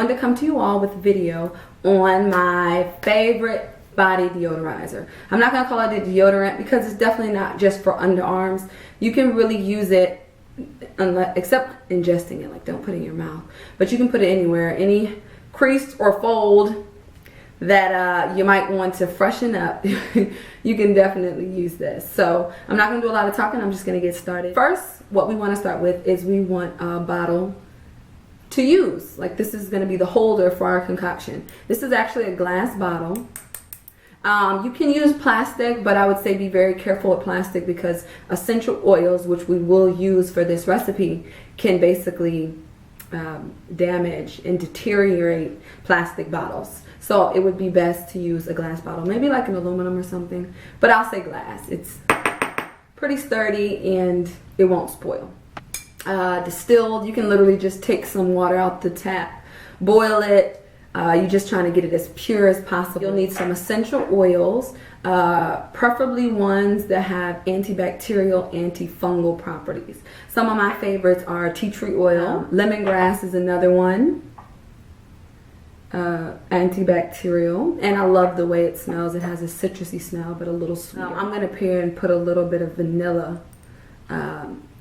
wanted to come to you all with a video on my favorite body deodorizer. I'm not going to call it a deodorant because it's definitely not just for underarms. You can really use it except ingesting it, like don't put it in your mouth, but you can put it anywhere, any crease or fold that you might want to freshen up. You can definitely use this. So I'm not going to do a lot of talking, I'm just going to get started. First, what we want to start with is we want a bottle to use. Like this is going to be the holder for our concoction. This is actually a glass bottle. You can use plastic, but I would say be very careful with plastic because essential oils, which we will use for this recipe, can basically damage and deteriorate plastic bottles. So it would be best to use a glass bottle, maybe like an aluminum or something, but I'll say glass. It's pretty sturdy and it won't spoil. Distilled, you can literally just take some water out the tap, boil it. You're just trying to get it as pure as possible. You'll need some essential oils, preferably ones that have antibacterial, antifungal properties. Some of my favorites are tea tree oil. Lemongrass is another one. Antibacterial, and I love the way it smells. It has a citrusy smell, but a little sweet. I'm going to pair and put a little bit of vanilla,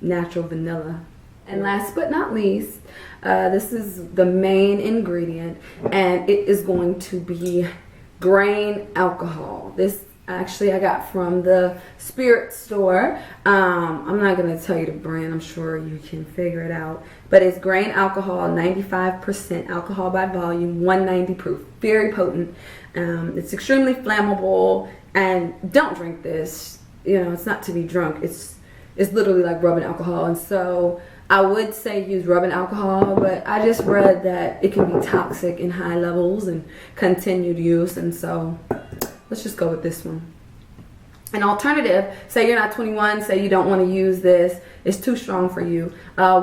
natural vanilla. And last but not least, this is the main ingredient, and it is going to be grain alcohol. This actually I got from the spirit store. I'm not going to tell you the brand, I'm sure you can figure it out. But it's grain alcohol, 95% alcohol by volume, 190 proof, very potent. It's extremely flammable, and don't drink this. You know, it's not to be drunk. It's literally like rubbing alcohol, and so I would say use rubbing alcohol, but I just read that it can be toxic in high levels and continued use, and so let's just go with this one. An alternative, say you're not 21, say you don't want to use this, it's too strong for you.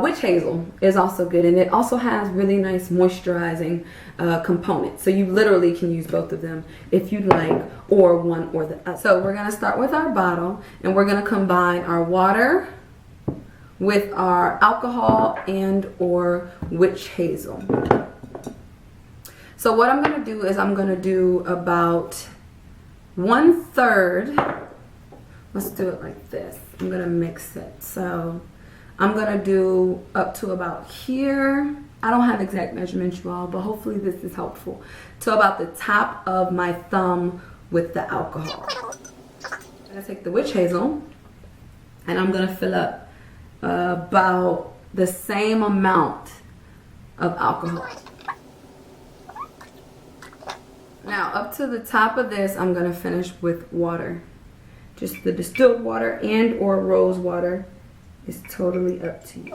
Witch hazel is also good, and it also has really nice moisturizing components. So you literally can use both of them if you'd like, or one or the other. So we're going to start with our bottle, and we're going to combine our water with our alcohol and or witch hazel. So what I'm going to do is I'm going to do about 1/3. Let's do it like this. I'm going to mix it. So I'm going to do up to about here. I don't have exact measurements, you all, but hopefully this is helpful. To about the top of my thumb with the alcohol. I'm going to take the witch hazel and I'm going to fill up about the same amount of alcohol. Now up to the top of this, I'm going to finish with water. Just the distilled water and or rose water is totally up to you.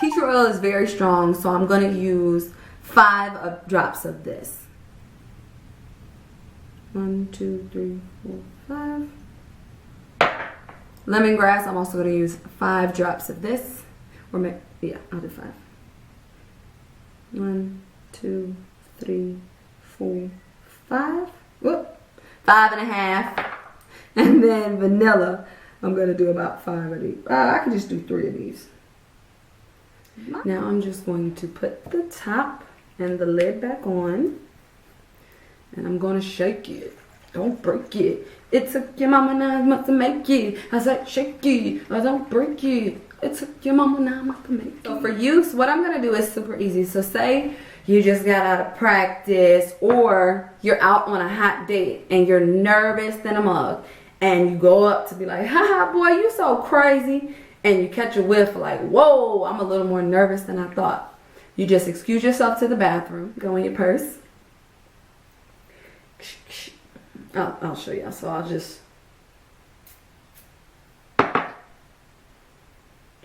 Tea tree oil is very strong, so I'm going to use 5 drops of this. 1, 2, 3, 4, 5. Lemongrass, I'm also going to use 5 drops of this. Or yeah, I'll do 5. 1, 2, 3, 4, 5. Whoop. 5.5. And then vanilla, I'm going to do about 5 of these. I can just do 3 of these. Now I'm just going to put the top and the lid back on. And I'm going to shake it. Don't break it. It took your mama 9 months to make it. I said shake it. I don't break it. It took your mama 9 months to make it. So for use, what I'm going to do is super easy. So say you just got out of practice, or you're out on a hot date and you're nervous than a mug. And you go up to be like, haha, boy, you so crazy. And you catch a whiff like, whoa, I'm a little more nervous than I thought. You just excuse yourself to the bathroom. Go in your purse. I'll show you. So I'll just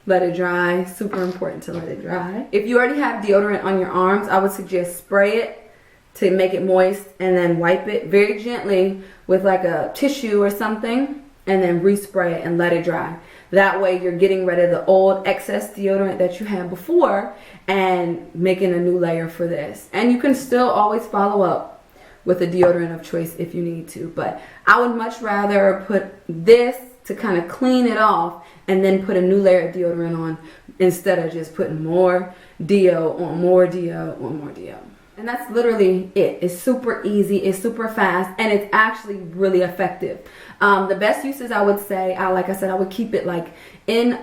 let it dry. Super important to let it dry. If you already have deodorant on your arms, I would suggest spray it to make it moist and then wipe it very gently with like a tissue or something, and then respray it and let it dry. That way you're getting rid of the old excess deodorant that you had before and making a new layer for this. And you can still always follow up with a deodorant of choice if you need to, but I would much rather put this to kind of clean it off and then put a new layer of deodorant on instead of just putting more deo on more deo on more deo. And that's literally it. It's super easy, it's super fast, and it's actually really effective. The best uses, I would say, like I said, I would keep it like in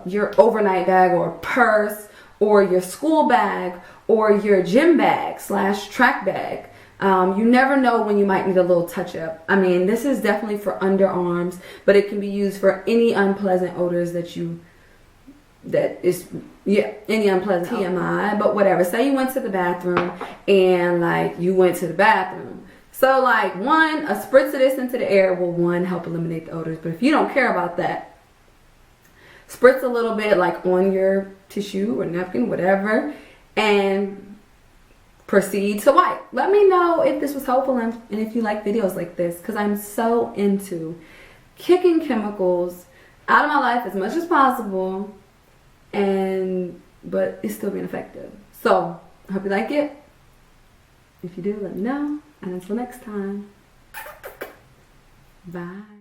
your overnight bag or purse, or your school bag, or your gym bag / track bag. You never know when you might need a little touch up. I mean, this is definitely for underarms, but it can be used for any unpleasant odors any unpleasant TMI, but whatever. Say you went to the bathroom and like you went to the bathroom. So like a spritz of this into the air will help eliminate the odors. But if you don't care about that, spritz a little bit like on your tissue or napkin, whatever, and proceed to wipe. Let me know if this was helpful and if you like videos like this, because I'm so into kicking chemicals out of my life as much as possible, but it's still being effective. So I hope you like it. If you do, let me know. And until next time, bye.